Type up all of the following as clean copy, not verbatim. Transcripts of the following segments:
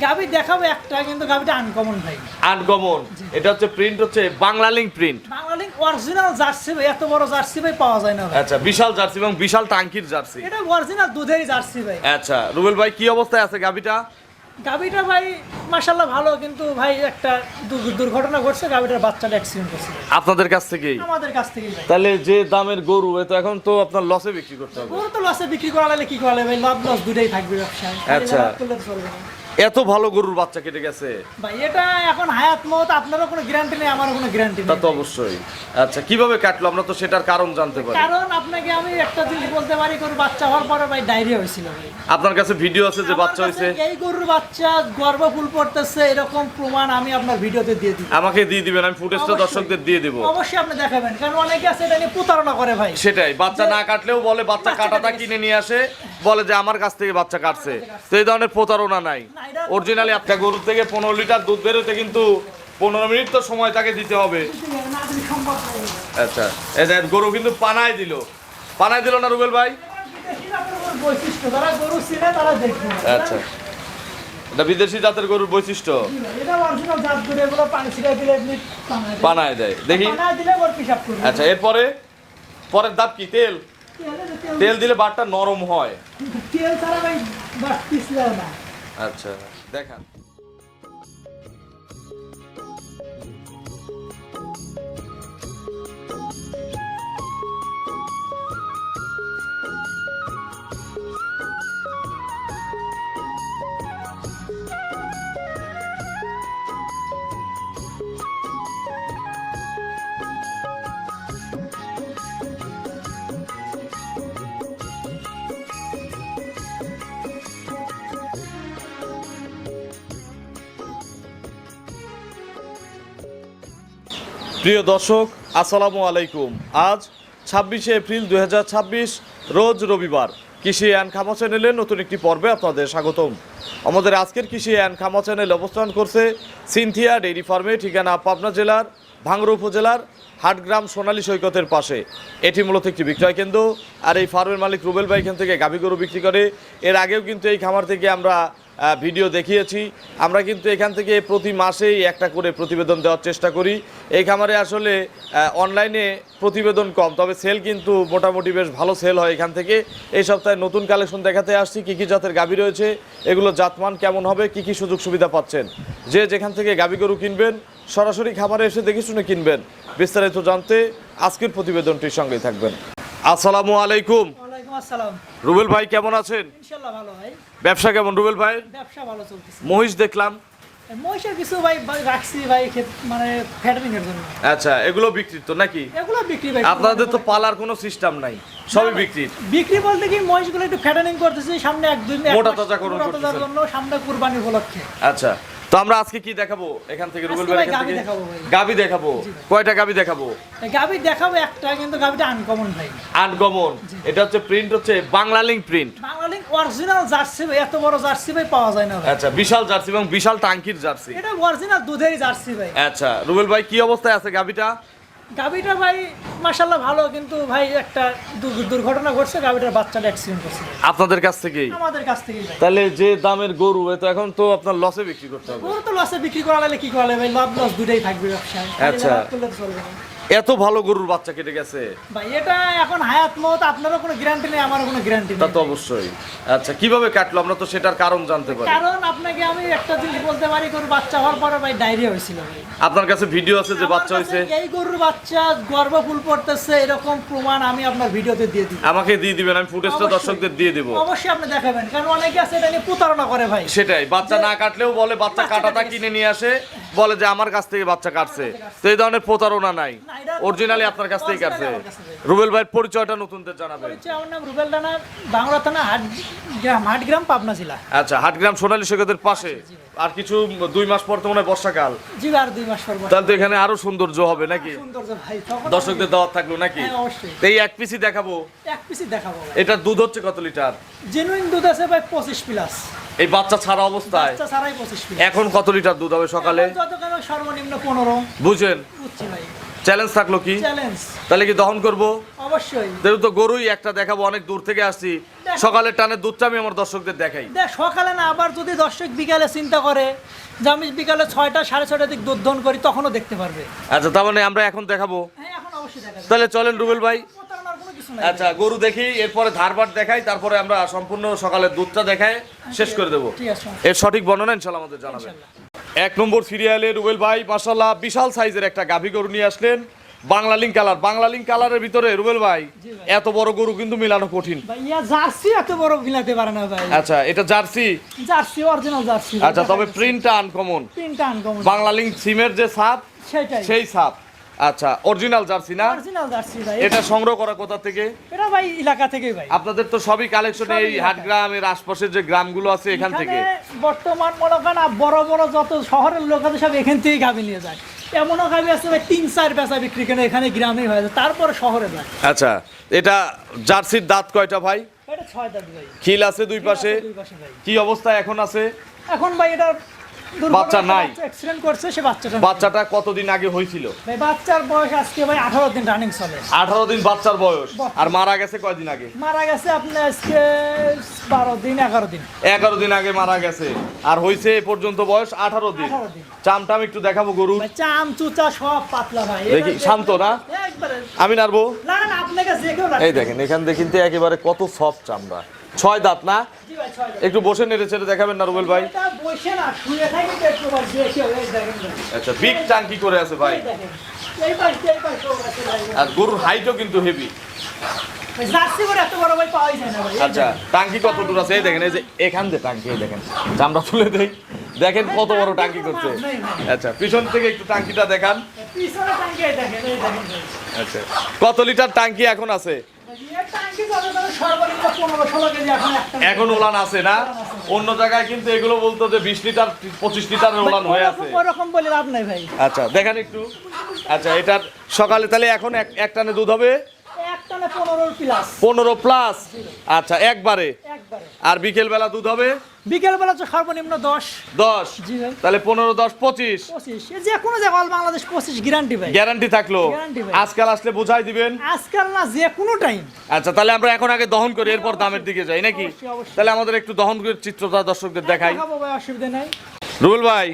গাভী দেখাবো একটা, কিন্তু গাভীটা আনকমন ভাই। আনকমন, এটা হচ্ছে প্রিন্ট হচ্ছে Bangla link print. Bangla link original jersey ভাই, এত বড় জার্সি ভাই পাওয়া যায় না ভাই। আচ্ছা, বিশাল জার্সি এবং বিশাল টাঙ্কির জার্সি। এটা অরিজিনাল দুধেরই জার্সি ভাই। আচ্ছা রুবেল ভাই, কি অবস্থায় আছে গাভীটা? গাভীটা ভাই মাশাআল্লাহ ভালো, কিন্তু ভাই একটা দুর্ঘটনা ঘটছে, গাভীটার বাচ্চাটা অ্যাক্সিডেন্ট করছে। আপনাদের কাছ থেকেই? আমাদের কাছ থেকেই ভাই। তাহলে যে দামের গরু, এ তো এখন তো আপনার লসে বিক্রি করতে হবে। গরু তো লসে বিক্রি করা লাগলে কি করা ভাই, লাভ লস দুটাই থাকবে ব্যবসায়। আচ্ছা। লাভ করলে তো চলবে না। এত ভালো গরুর বাচ্চা কেটে গেছে ভাই এটা এখন হায়াত মত, আপনারও কোনো গ্যারান্টি নেই, আমারও কোনো গ্যারান্টি তা নেই। তো অবশ্যই। আচ্ছা, কিভাবে কাটলো আমরা তো সেটার কারণ জানতে পারি। কারণ আপনাকে আমি একটা জিনিস বলতে পারি, গরুর বাচ্চা হওয়ার পরে ভাই ডায়রিয়া হয়েছিল ভাই। আপনার কাছে ভিডিও আছে যে বাচ্চা আমার হয়েছে? কাছে এই গরুর বাচ্চা গর্ভ ফুল পড়তেছে এরকম প্রমাণ আমি আপনার ভিডিওতে দিয়ে দিই। আমাকে দিয়ে দিবেন, আমি ফুটেজটা অবশ্যই। দর্শকদের দিয়ে দেব। অবশ্যই আপনি দেখাবেন, কারণ অনেকে আছে এটা নিয়ে প্রতারণা করে ভাই। সেটাই, বাচ্চা না কাটলেও বলে বাচ্চা বাচ্চা কাটাটা কেটে কিনে নিয়ে আসে, বলে যে আমার কাছ থেকে বাচ্চা কাটছে। তো এই ধরনের প্রতারণা নাই। না, এটা- অরিজিনালি একটা গরু থেকে 15 লিটার দুধ বেরোতে কিন্তু 15 মিনিট তো সময় তাকে দিতে হবে। না দিলে সম্ভব নয়। আচ্ছা, এই যে গরু কিন্তু পানায় দিল না রুবেল ভাই? বিদেশি জাতের গরুর বৈশিষ্ট্য, যারা গরু চিনে তারা দেখবে। আচ্ছা, এটা বিদেশি জাতের গরুর বৈশিষ্ট্য। এটা অরিজিনাল জাত গরু, এগুলো পানি ছিটাই দিলে এমনি পানায় দেয় দেখি। পানায় দিলে ওর পিসাব করবে। আচ্ছা, এরপরে পরের ধাপ কি? তেল। তেল দিলে বাটটা নরম হয়। তেল ছাড়া ভাই বাস পিছলেও না। আচ্ছা, দেখান। প্রিয় দর্শক, আসসালামু আলাইকুম। আজ 26শে এপ্রিল 2026, রোজ রবিবার। কৃষি অ্যান্ড খামা চ্যানেলের নতুন একটি পর্বে আপনাদের স্বাগতম। আমাদের আজকের কৃষি অ্যান্ড খামা চ্যানেল অবস্থান করছে সিনথিয়া ডেইরি ফার্মে, ঠিকানা পাবনা জেলার ভাঙ্গুড়া উপজেলার হাটগ্রাম সোনালী সৈকতের পাশে। এটি মূলত একটি বিক্রয় কেন্দ্র। আর এই ফার্মের মালিক রুবেল ভাই এখান থেকে গাভী গরু বিক্রি করে। এর আগেও কিন্তু এই খামার থেকে আমরা ভিডিও দেখিয়েছি। আমরা কিন্তু এখান থেকে প্রতি মাসেই একটা করে প্রতিবেদন দেওয়ার চেষ্টা করি। এই খামারে আসলে অনলাইনে প্রতিবেদন কম, তবে সেল কিন্তু মোটামুটি বেশ ভালো সেল হয় এখান থেকে। এই সপ্তাহে নতুন কালেকশন দেখাতে আসছি, কী কী জাতের গাভী রয়েছে, এগুলো জাতমান কেমন হবে, কী কী সুযোগ সুবিধা পাচ্ছেন। যে যেখান থেকে গাভী গরু কিনবেন সরাসরি খামারে এসে দেখে শুনে কিনবেন। বিস্তারিত জানতে আজকের প্রতিবেদনটির সঙ্গেই থাকবেন। আসসালামু আলাইকুম। ওয়ালাইকুম আসসালাম। রুবেল ভাই কেমন আছেন? ইনশাআল্লাহ ভালো ভাই। ব্যবসা কেমন রুবেল ভাই? ব্যবসা ভালো চলতেছে। মহিষ দেখলাম। মহিষের কিছু ভাই রাখছি ভাই, মানে ফ্যাটারিং এর জন্য। আচ্ছা, এগুলো বিক্রি তো নাকি? এগুলো বিক্রি ভাই। আপনাদের তো পালার কোনো সিস্টেম নাই, সবই বিক্রি। বিক্রি বলতে কি, মহিষগুলো একটু ফ্যাটারিং করতেছি সামনে এক দুই মোটা তাজা করুন তাজার জন্য, সামনে কুরবানি উপলক্ষে। আচ্ছা, তো আমরা আজকে কি দেখাবো এখান থেকে রুবেল ভাই? এখান থেকে গাভী দেখাবো। কয়টা গাভী দেখাবো? গাভী দেখাবো একটা, কিন্তু গাভীটা আনকমন ভাই। আনকমন, এটা হচ্ছে প্রিন্ট হচ্ছে Bangla link print. Bangla link original jersey ভাই, এত বড় জার্সি ভাই পাওয়া যায় না ভাই। আচ্ছা, বিশাল জার্সি এবং বিশাল টাঙ্কির জার্সি। এটা অরিজিনাল দুধেরই জার্সি ভাই। আচ্ছা রুবেল ভাই, কি অবস্থায় আছে গাভীটা? গাভীটা ভাই মাশাআল্লাহ ভালো, কিন্তু ভাই একটা দুর্ঘটনা ঘটছে, গাভীটার বাচ্চাটা অ্যাক্সিডেন্ট করছে। আপনাদের কাছ থেকেই? আমাদের কাছ থেকেই ভাই। তাহলে যে দামের গরু, এ তো এখন তো আপনার লসে বিক্রি করতে হবে। গরু তো লসে বিক্রি করা লাগলে কি করা ভাই, লাভ লস দুটাই থাকবে ব্যবসায়। আচ্ছা। লাভ করলে তো চলবে না। এত ভালো গরুর বাচ্চা কেটে গেছে ভাই এটা এখন হায়াত মত, আপনারও কোনো গ্যারান্টি নেই, আমারও কোনো গ্যারান্টি তা নেই। তো অবশ্যই। আচ্ছা, কিভাবে কাটলো আমরা তো সেটার কারণ জানতে পারি। কারণ আপনাকে আমি একটা জিনিস বলতে পারি, গরুর বাচ্চা হওয়ার পরে ভাই ডায়রিয়া হয়েছিল ভাই। আপনার কাছে ভিডিও আছে যে বাচ্চা আমার কাছে হয়েছে? এই গরুর বাচ্চা গর্ভ ফুল পড়তেছে এরকম প্রমাণ আমি আপনার ভিডিওতে দিয়ে দিই। আমাকে দিয়ে দিবেন, আমি ফুটেজটা অবশ্যই। দর্শকদের দিয়ে দেব। অবশ্যই আপনি দেখাবেন, কারণ অনেকে আছে এটা নিয়ে প্রতারণা করে ভাই। সেটাই, বাচ্চা না কাটলেও বলে বাচ্চা বাচ্চা কাটাটা কেটে কিনে নিয়ে আসে, বলে যে আমার কাছ থেকে বাচ্চা কাটছে। তো এই ধরনের প্রতারণা নাই, না, এটা অরিজিনালি আপনার কাছ থেকে কাটছে। আমার কাছে ভাই। রুবেল ভাইয়ের পরিচয়টা নতুনদের জানাবেন। পরিচয়, আমার নাম রুবেল রানা, বাংলা থানা হাটগ্রাম পাবনা জেলা। আচ্ছা, হাটগ্রাম সোনালী সৈকতের পাশে। আর কিছু 2 মাস পর তো মনে হয় বর্ষাকাল, জি আর 2 মাস পর তাহলে তো এখানে আরো সৌন্দর্য হবে নাকি? সৌন্দর্য ভাই, তখন দর্শকদের দাওয়াত থাকলো নাকি? হ্যাঁ, অবশ্যই। তো এই এক পিসি দেখাবো। এক পিসি দেখাবো ভাই। এটার দুধ হচ্ছে কত লিটার? জেনুইন দুধ আছে ভাই 25 প্লাস। এই বাচ্চা ছাড়া অবস্থায় বাচ্চা ছাড়াই 25 প্লাস। এখন কত লিটার দুধ হবে সকালে? যত কেন সর্বনিম্ন 15 বুঝেন? বুঝছি ভাই। চ্যালেঞ্জ থাকলো কি? চ্যালেঞ্জ। তাহলে কি দহন করব? অবশ্যই। যেহেতু গরুই একটা দেখাবো, অনেক দূর থেকে আসছি, সকালের টানের দুধটা আমি আমার দর্শকদের দেখাই। দেখ সকালে না, আবার যদি দর্শক বিকালে চিন্তা করে যে আমি বিকালে 6টা 6:30 দিক দুধ দহন করি, তখনও দেখতে পারবে। আচ্ছা, তার মানে আমরা এখন দেখাবো? হ্যাঁ, এখন অবশ্যই দেখা যাবে। তাহলে চলেন রুবেল ভাই। প্রতারণার কোনো কিছু নাই। আচ্ছা, গরু দেখি, এরপরে ধারবাট দেখাই, তারপরে আমরা সম্পূর্ণ সকালের দুধটা দেখাই শেষ করে দেবো। ঠিক আছে। এর সঠিক বর্ণনা ইনশাল্লাহ আমাদের জানাবেন। ইনশাআল্লাহ। 1 নম্বর সিরিয়ালে রুবেল ভাই মাশাআল্লাহ বিশাল সাইজের একটা গাভী গরু নিয়ে আসলেন, Bangla link colour. Bangla link কালারের ভিতরে রুবেল ভাই জি ভাই। এত বড় গরু কিন্তু মিলানো কঠিন। ভাই ইয়া জার্সি এত বড় মিলাতে পারে না ভাই। আচ্ছা, এটা জার্সি? Jersey, original jersey. আচ্ছা, তবে প্রিন্টটা আনকমন। প্রিন্টটা আনকমন। বাংলা লিঙ্ক সিমের যে ছাপ, সেটাই। সেই ছাপ। আচ্ছা, অরিজিনাল জার্সি না? অরিজিনাল জার্সি ভাই। এটা সংগ্রহ করা কোথা থেকে? এটা ভাই এলাকা থেকেই ভাই। আপনাদের তো সবই কালেকশন এই সবই হাটগ্রামের আশপাশের যে গ্রামগুলো আছে এখান থেকে। এখানে বর্তমান মনে করেন বড় বড় যত শহরের লোক আছে সব এখান থেকেই গাভী নিয়ে যায়। এমনও গাভী আছে ভাই 3-4 বেচা বিক্রি করে এখানে গ্রামেই হয়ে যায়, তারপরে শহরে যায়। আচ্ছা, এটা জার্সির দাঁত কয়টা ভাই? এটা 6 দাঁত ভাই। খিল আছে দুই পাশে? দুই পাশে ভাই। কি অবস্থা এখন আছে? এখন ভাই এটা বাচ্চা নাই? অ্যাক্সিডেন্ট করছে, সে বাচ্চাটা বাচ্চাটা কতদিন আগে হয়েছিল? ভাই বাচ্চার বয়স আজকে ভাই 18 দিন রানিং চলে। 18 দিন বাচ্চার বয়স। আর মারা গেছে কয়দিন আগে? মারা গেছে আপনি আজকে 12 দিন 11 দিন। 11 দিন আগে মারা গেছে, আর হয়েছে এ পর্যন্ত বয়স 18 দিন। 18 দিন। চামটাম একটু দেখাবো গরু ভাই চাম চুচা সব পাতলা ভাই। দেখি। শান্ত না? একবারে। আমি নাড়বো? না না, আপনাকে যে কেউ এই দেখেন, এখান থেকে কিন্তু একেবারে কত সফট চামড়া। 6 দাঁত না? জি ভাই 6 দাঁত। একটু বসে নেড়ে ছেড়ে দেখাবেন না রুবেল ভাই? এটা বসে না, শুয়ে থাকি তো একটু ভাই, যে কেউ এই দেখেন ভাই। আচ্ছা, বিগ টাঙ্কি করে আছে ভাই। এই দেখেন। এই পাশ সব আছে ভাই। আর গরুর হাইটও কিন্তু হেভি। ভাই জার্সি করে এত বড় ভাই পাওয়াই যায় না ভাই। আচ্ছা, টাঙ্কি কত দূর আছে? এই দেখেন, এই যে এখান দিয়ে টাঙ্কি, এই দেখেন, চামড়া তুলে দেই, দেখেন কত বড় টাঙ্কি করছে। আচ্ছা, পিছন থেকে একটু টাঙ্কিটা দেখান। পিছনে টাঙ্কি এই দেখেন, এই দেখেন ভাই। আচ্ছা, কত লিটার টাঙ্কি এখন আছে? এই টাঙ্কি যত ধরে সর্বনিম্ন 15-16 কেজি এখন একটা। এখন ওলান আছে না? অন্য জায়গায় কিন্তু এগুলো বলতো যে 20 লিটার 25 লিটারের ওলান হয়ে আছে। ওরকম বলে লাভ নাই ভাই। আচ্ছা, দেখেন একটু। আচ্ছা, এটার সকালে তাহলে এখন এক টানে দুধ হবে একটানে 15 প্লাস। 15 প্লাস। আচ্ছা, একবারে। একবারে। আর বিকেল বেলা দুধ হবে বিকেল বেলা তো সর্বনিম্ন 10। 10। জি ভাই। তাহলে 15 10 25 25। এই যে কোনো জায়গা অল বাংলাদেশ 25 গ্যারান্টি ভাই। গ্যারান্টি থাকলো। Guarantee ভাই। আজকাল আসলে বুঝাই দিবেন। আজকাল না, যে কোনো টাইম। আচ্ছা, তাহলে আমরা এখন আগে দহন করি, এরপর দামের দিকে যাই নাকি? অবশ্যই, অবশ্যই। তাহলে আমাদের একটু দহন করে চিত্রটা দর্শকদের দেখাই। দেখাবো ভাই, অসুবিধা নাই। রুবেল ভাই,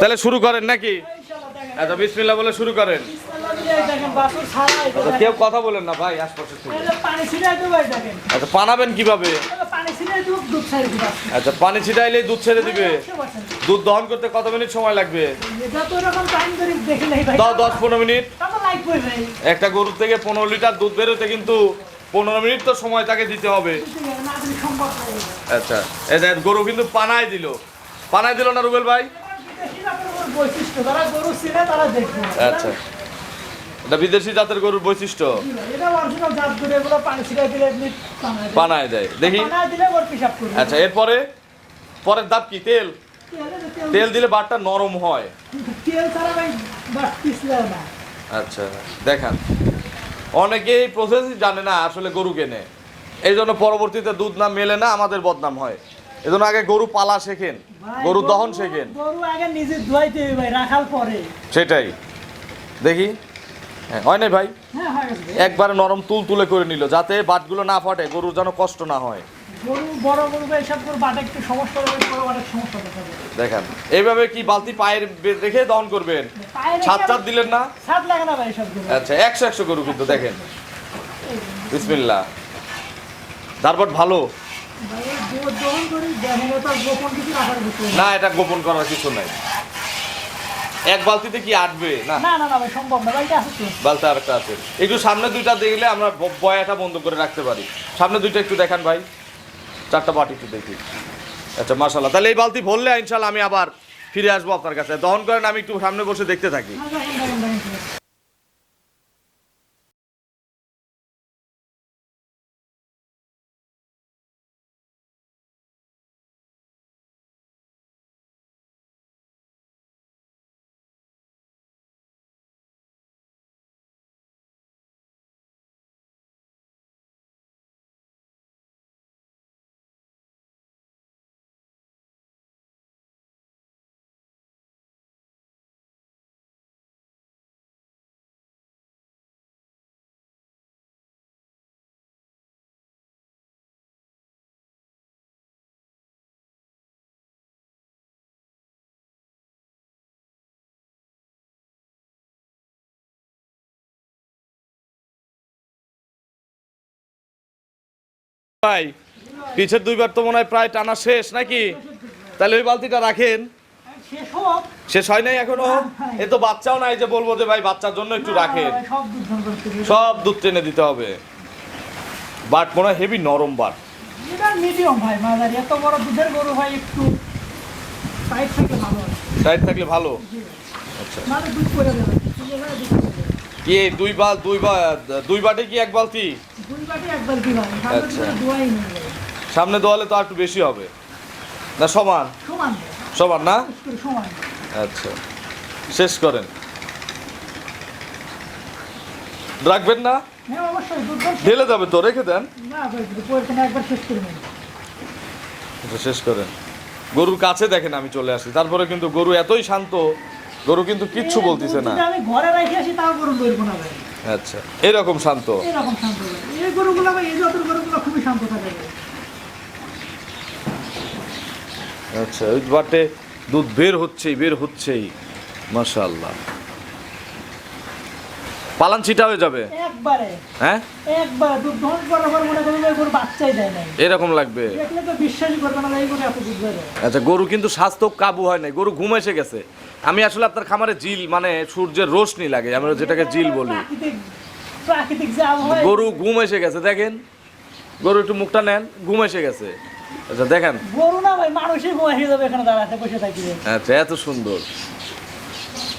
তাহলে শুরু করেন নাকি? ইনশাআল্লাহ দেখেন। আচ্ছা, বিসমিল্লাহ বলে শুরু করেন। বিসমিল্লাহ দিলে এই দেখেন বাছুর ছাড়া এই আচ্ছা, দেখেন। কেউ কথা বলেন না ভাই আশপাশে থেকে। এই যে পানি ছিটাই তো ভাই দেখেন। আচ্ছা, পানাবেন কিভাবে? এই যে পানি ছিটাই দুধ ছাড়ি দিবা। আচ্ছা, পানি ছিটাইলেই দুধ ছেড়ে দিবে? 100%। দুধ দহন করতে কত মিনিট সময় লাগবে? এটা তো এরকম টাইম ধরে দেখি নাই ভাই। 10-15 মিনিট। কত লাইক কই ভাই। একটা গরুর থেকে 15 লিটার দুধ বেরোতে কিন্তু 15 মিনিট তো সময় তাকে দিতে হবে। না দিলে সম্ভব নাই। আচ্ছা, এই যে গরু কিন্তু পানায় দিল না রুবেল ভাই? বিদেশি জাতের গরুর বৈশিষ্ট্য, যারা গরু চিনে তারা দেখবে। আচ্ছা, এটা বিদেশি জাতের গরুর বৈশিষ্ট্য। এটা অরিজিনাল জাত গরু, এগুলো পানি ছিটাই দিলে এমনি পানায় দেয়। পানায় দেয় দেখি। পানায় দিলে ওর পিসাব করবে। আচ্ছা, এরপরে পরের ধাপ কি? তেল। তেল দিলে বাটটা নরম হয়। তেল ছাড়া ভাই বাস পিছলে না। আচ্ছা, দেখান। অনেকেই প্রসেসই জানে না আসলে গরু কেনে, এই জন্য পরবর্তীতে দুধ না মেলে না, আমাদের বদনাম হয়। এই জন্য আগে গরু পালা শেখেন, ভাই, গরু দহন শেখেন। গরু আগে নিজে ধুয়াইতে হবে ভাই, রাখার পরে। সেটাই দেখি। হ্যাঁ, হয় নাই ভাই? হ্যাঁ, হয়ে গেছে ভাই। একবারে নরম তুল তুলে করে নিল, যাতে বাটগুলো না ফাটে, গরুর যেন কষ্ট না হয়। গরু বড় গরু ভাই সব গরু বাটে একটু সমস্যা হবে, বড় বাটের সমস্যা দেখা যাবে। দেখান, এইভাবে কি বালতি পায়ের রেখে দহন করবেন? পায়ে রেখে ছাদ চাদ দিলেন না? ছাদ লাগে না ভাই সব গরু। আচ্ছা, 100 গরু কিন্তু দেখেন। বিসমিল্লাহ। তারপর ভালো ভাই গরু দহন করি দেখেন, এটা গোপন কিছু রাখার বিষয় না, এটা গোপন করার কিছু নাই। এক বালতিতে কি আটবে না? না না না ভাই, সম্ভব না ভাই, এটা আছে তো। বালতি আর একটা আছে। একটু সামনে দুইটা দেখলে আমরা বয়াটা বন্ধ করে রাখতে পারি। সামনে দুইটা একটু দেখান ভাই, 4টা বাটি একটু দেখি। আচ্ছা, মাশাআল্লাহ। তাহলে এই বালতি ভরলে ইনশাআল্লাহ আমি আবার ফিরে আসবো আপনার কাছে। দহন করেন, আমি একটু সামনে বসে দেখতে থাকি। দেখেন দেখেন দেখেন। ভাই পিছের দুইবার তো মনে হয় প্রায় টানা শেষ নাকি? তাহলে ওই বালতিটা রাখেন। শেষ হোক। শেষ হয় নাই এখনো? এ তো বাচ্চাও নাই যে বলবো যে ভাই বাচ্চার জন্য একটু রাখেন। সব দুধ ধান করতে হবে। সব দুধ টেনে দিতে হবে। বাট মনে হয় হেভি নরম বাট। এটা মিডিয়াম ভাই, মাঝারি। এত বড় দুধের গরু ভাই একটু টাইট থাকলে ভালো হয়। টাইট থাকলে ভালো। আচ্ছা মানে দুধ করে দেবে। কি দুই বাটে কি এক বালতি? দুই বাটি এক বালতি ভাই। আচ্ছা। দোয়াই নেই ভাই। সামনে দোয়ালে তো আর একটু বেশি হবে না? সমান সমান সমান না? সমান। আচ্ছা শেষ করেন। রাখবেন না? হ্যাঁ অবশ্যই দুধ ধান। ঢেলে যাবে তো, রেখে দেন। না ভাই পরে একবার শেষ করে নেন। এটা শেষ করেন। গরুর কাছে দেখেন আমি চলে আসি, তারপরে কিন্তু গরু এতই শান্ত, গরু কিন্তু কিচ্ছু বলতেছে না। আমি ঘরে রেখে আসি তাও গরু লইব না ভাই। আচ্ছা এরকম শান্ত। এরকম শান্ত ভাই। এই গরুগুলো ভাই, এই জাতের গরুগুলো খুবই শান্ত থাকে ভাই। আচ্ছা ওই বাটে দুধ বের হচ্ছেই মাশাআল্লাহ। পালান ছিটা হয়ে যাবে একবারে। হ্যাঁ একবার দুধ দহন করার পর মনে করি যে গরু বাচ্চাই দেয় না। এরকম লাগবে। দেখলে তো বিশ্বাসই করবে না এই গরু এত দুধ বেরোয়। আচ্ছা গরু কিন্তু স্বাস্থ্য কাবু হয় নাই, গরু ঘুম এসে গেছে। আমি আসলে আপনার খামারে জিল মানে সূর্যের রোশনি লাগে, আমরা যেটাকে জিল বলি। প্রাকৃতিক যে আবহাওয়া। গরু ঘুম এসে গেছে দেখেন, গরু একটু মুখটা নেন, ঘুম এসে গেছে। আচ্ছা দেখেন, গরু না ভাই, মানুষই ঘুম এসে যাবে এখানে দাঁড়াতে বসে থাকি। আচ্ছা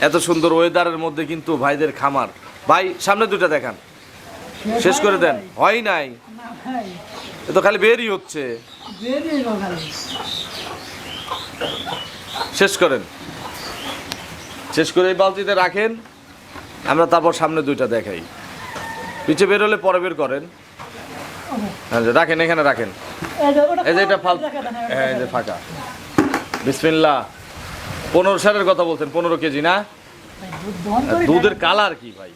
এত সুন্দর ওয়েদারের মধ্যে কিন্তু ভাইদের খামার। ভাই সামনে দুটো দেখান, শেষ করে দেন। হয় নাই, না ভাই, এ তো খালি বেরই হচ্ছে। বেরিয়ে গেল খালি। শেষ করেন, শেষ করে এই বালতিতে রাখেন, আমরা তারপর সামনে দুইটা দেখাই। পিছে বের হলে পরে বের করেন। আচ্ছা রাখেন, এখানে রাখেন। এই যে এটা ফালতু, হ্যাঁ এই যে ফাঁকা। বিসমিল্লাহ। 15 সারের কথা বলছেন, 15 কেজি না? দুধের কালার কি ভাই?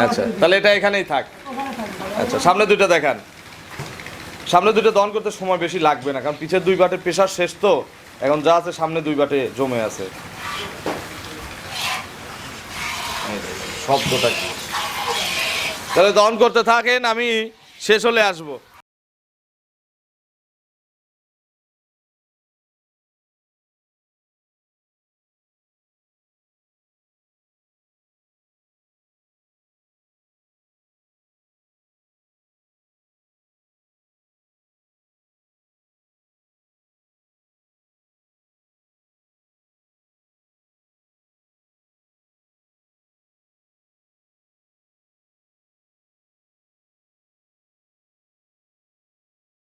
আচ্ছা তাহলে এটা এখানেই থাক। আচ্ছা সামনে দুইটা দেখান। সামনে দুইটা দহন করতে সময় বেশি লাগবে না, কারণ পিছের দুই বাটে প্রেশার শেষ তো, এখন যা আছে সামনে দুই বাটে জমে আছে। শব্দটা কি? তাহলে দহন করতে থাকেন, আমি শেষ হলে আসবো।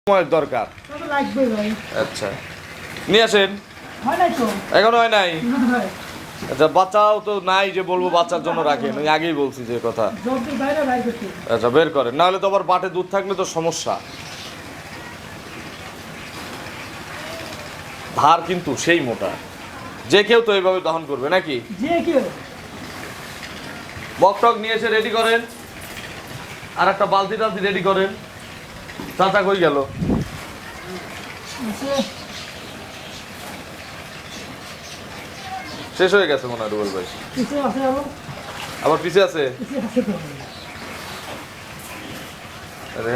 সময়ের দরকার। আচ্ছা নিয়ে আসেন। এখনো হয় নাই? আচ্ছা বাচ্চাও তো নাই যে বলবো বাচ্চার জন্য রাখেন, ওই আগেই বলছি যে কথা। আচ্ছা বের করেন, নাহলে তো আবার বাটে দুধ থাকলে তো সমস্যা। ধার কিন্তু সেই মোটা, যে কেউ তো এইভাবে দহন করবে নাকি? যে কেউ। বকটক নিয়ে এসে রেডি করেন, আর একটা বালতি টালতি রেডি করেন। চাচা কই গেল? শেষ হয়ে গেছে মনে হয় রুবেল ভাই। আবার পিছে আছে?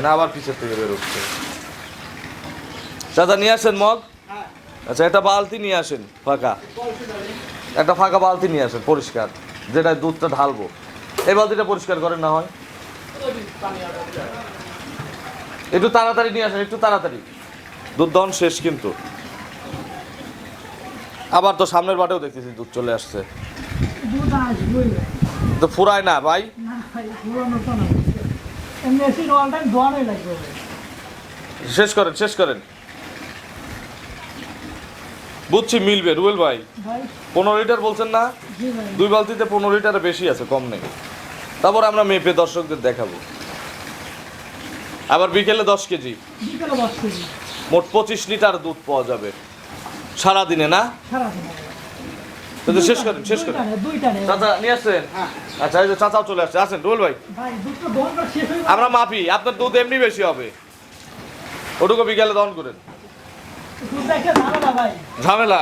না আবার পিছের থেকে বেরোচ্ছে। চাচা নিয়ে আসেন মগ। আচ্ছা একটা বালতি নিয়ে আসেন ফাঁকা, একটা ফাঁকা বালতি নিয়ে আসেন পরিষ্কার, যেটা দুধটা ঢালবো। এই বালতিটা পরিষ্কার করেন না হয়, একটু তাড়াতাড়ি নিয়ে আসেন, একটু তাড়াতাড়ি। দুধ দহন শেষ কিন্তু। আবার তো সামনের বাটেও দেখতেছি দুধ চলে আসছে। তো ফুরায় না ভাই? শেষ করেন, শেষ করেন। বুঝছি মিলবে রুবেল ভাই। 15 লিটার বলছেন না? দুই বালতিতে 15 লিটারের বেশি আছে, কম নেই। তারপর আমরা মেপে দর্শকদের দেখাবো। আবার বিকেলে 10 কেজি, মোট 25 লিটার দুধ পাওয়া যাবে সারাদিনে না? তো শেষ করেন, শেষ করেন। চাচা নিয়ে আসছেন? আচ্ছা এই যে চাচাও চলে আসছে, আসেন রুবেল ভাই। আমরা মাপি, আপনার দুধ এমনি বেশি হবে, ওটুকু বিকেলে দহন করেন। ঝামেলা।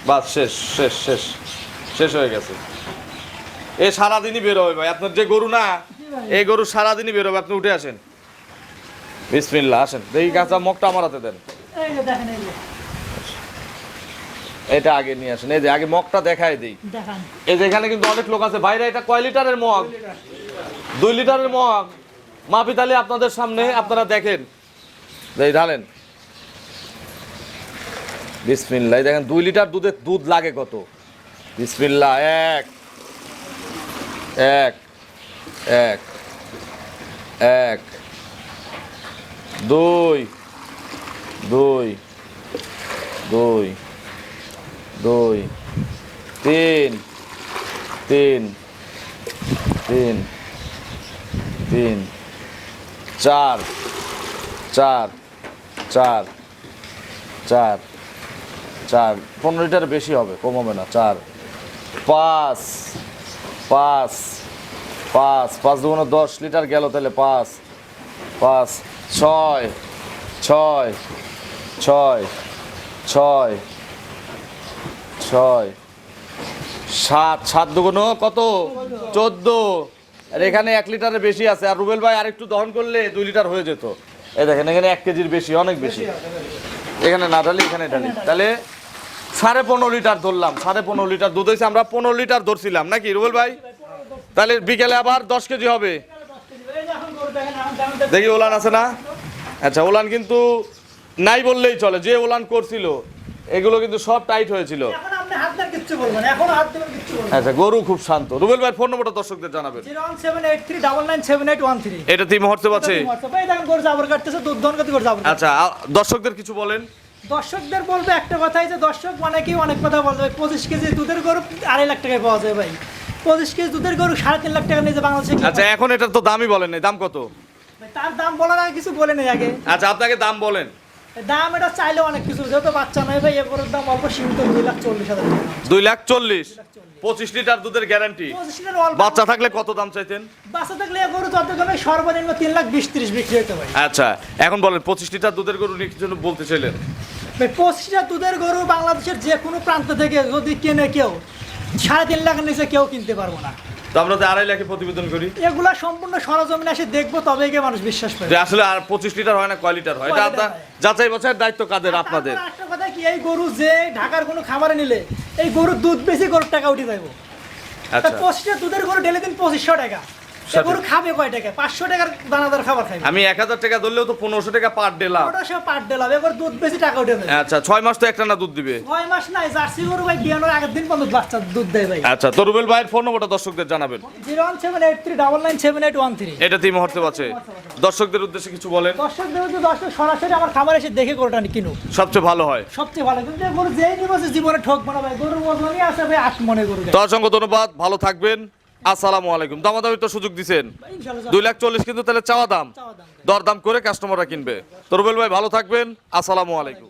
বাস শেষ শেষ শেষ শেষ হয়ে গেছে। এ সারাদিনই বের হবে ভাই, আপনার যে গরু না এই গরু সারাদিনই বের হবে। আপনি উঠে আসেন, বিসমিল্লাহ, আসেন দেখি গাছা মগটা আমার হাতে দেন। এই যে দেখেন, এই যে এটা আগে নিয়ে আসেন, এই যে আগে মগটা দেখাই দিই। দেখান। এই যে এখানে কিন্তু অনেক লোক আছে ভাইরা, এটা কয় লিটারের মগ? 2 লিটারের মগ। মাপি তাহলে আপনাদের সামনে, আপনারা দেখেন, এই ঢালেন, বিসমিল্লাহ। এই দেখেন 2 লিটার দুধ লাগে কত, বিসমিল্লাহ। এক এক এক এক, দুই দুই দুই দুই, তিন তিন তিন তিন, চার চার চার চার চার, 15 লিটার বেশি হবে, কম হবে না। 4, 5 5 5 5 দুগুণে 10 লিটার গেল, তাহলে 5 5 6 6 6 6 6 7 7 দুগুণে কত? 14। আর এখানে 1 লিটারের বেশি আছে। আর রুবেল ভাই আরেকটু দহন করলে 2 লিটার হয়ে যেত। এই দেখেন এখানে 1 কেজির বেশি, অনেক বেশি। এখানে না ঢালি, এখানে ঢালি, তাহলে 15.5 লিটার ধরলাম। 15.5 লিটার দুধ হয়েছে, আমরা 15 লিটার ধরছিলাম নাকি রুবেল ভাই? তাহলে বিকেলে আবার 10 কেজি হবে। এই যে এখন গরু দেখেন, এখন দেখেন, দেখি ওলান আছে না? আচ্ছা, ওলান কিন্তু নাই বললেই চলে, যে ওলান করছিল এগুলো কিন্তু সব টাইট হয়েছিল। এখন আপনি হাত দেন, কিচ্ছু বলবেন, এখন হাত দেবেন, কিচ্ছু বলবেন। আচ্ছা, গরু খুব শান্ত। রুবেল ভাই ফোন নম্বরটা দর্শকদের জানাবেন। 01783997813। এটা তিন মুহূর্তে আছে। এই দেখেন গরু জাবর কাটতেছে, দুধ দহন করতে গরু জাবর কাটতেছে। আচ্ছা, দর্শকদের কিছু বলেন। দর্শকদের বলবো একটা কথাই, যে দর্শক অনেকেই অনেক কথা বলবে। 25 কেজি দুধের গরু 2.5 লাখ টাকায় পাওয়া যায় ভাই। 25 কেজি দুধের গরু 3.5 লাখ টাকা নিয়ে যে বাংলাদেশে কিনে আচ্ছা, এখন এটার তো দামই বলেন নাই, দাম কত? ভাই, তার দাম বলার আগে কিছু বলে নেই আগে। আচ্ছা, আপনাকে দাম বলেন। দাম এটা চাইলে অনেক কিছু, যেহেতু বাচ্চা নয় ভাই, এ গরুর দাম অল্প সীমিত, 2,40,000 টাকা। 2,40,000, 25 লিটার দুধের গ্যারান্টি। 25 লিটার অল্প। বাচ্চা থাকলে কত দাম চাইতেন? বাচ্চা থাকলে এ গরু যত কমে সর্বনিম্ন 3,20,30 বিক্রি হতে ভাই। আচ্ছা, এখন বলেন 25 লিটার দুধের গরু নিয়ে কিছু বলতে চাইলেন? ভাই 25 লিটার দুধের গরু বাংলাদেশের যে কোনো প্রান্ত থেকে যদি কেনে কেউ, 3.5 লাখের নিচে কেউ কিনতে পারবো না। তো আমরা তো 2.5 লাখে প্রতিবেদন করি। এগুলা সম্পূর্ণ সরজমিনে এসে দেখবো, তবেই গিয়ে মানুষ বিশ্বাস পাবে। যে আসলে আর 25 লিটার হয় না, কয় লিটার হয়, এটা আপনার যাচাই বাছাইয়ের দায়িত্ব কাদের? আপনাদের। তারপর একটা কথা কি, এই গরু যে ঢাকার কোনো খামারে নিলে এই গরুর দুধ বেশি, গরুর টাকা উঠে যাবো। আচ্ছা, 25 লিটার দুধের গরু ডেলে দিন 2500 টাকা। এই গরু খাবে কয় টাকা? 500 টাকার দানাদার খাবার খাবে। আমি 1000 টাকা ধরলেও তো 1500 টাকা পার ডে লাভ। ওটা সব পাট ডেলাবে, এবার দুধ বেশি, টাকা উঠে যাবে। আচ্ছা, 6 মাস তো একটা না দুধ দিবে। 6 মাস নাই, জার্সি গরু ভাই বিয়ানোর আগের দিন পর্যন্ত বাচ্চা দুধ দেয় ভাই। আচ্ছা, তো রুবেল ভাইয়ের ফোন নম্বরটা দর্শকদের জানাবেন। 01783997813। এটা তিন মুহূর্তে আছে। দর্শকদের উদ্দেশ্যে কিছু বলেন। দর্শকদের যদি দর্শক সরাসরি আমার খামার এসে দেখে গরুটা কিনুক, সবচেয়ে ভালো হয়। সবচেয়ে ভালো। কিন্তু এই গরু যেই নিব সে জীবনে ঠকবো না ভাই। গরুর ওজনই আছে ভাই 8 মনে গরু। তো অসংখ্য ধন্যবাদ, ভালো থাকবেন, আসসালামু আলাইকুম। দামাদামি তো সুযোগ দিচ্ছেন, ইনশাআল্লাহ 2,40,000 কিন্তু তাহলে চাওয়া দাম, চাওয়া দাম। দরদাম করে কাস্টমাররা কিনবে। তো রুবেল ভাই ভালো থাকবেন, আসসালামু আলাইকুম।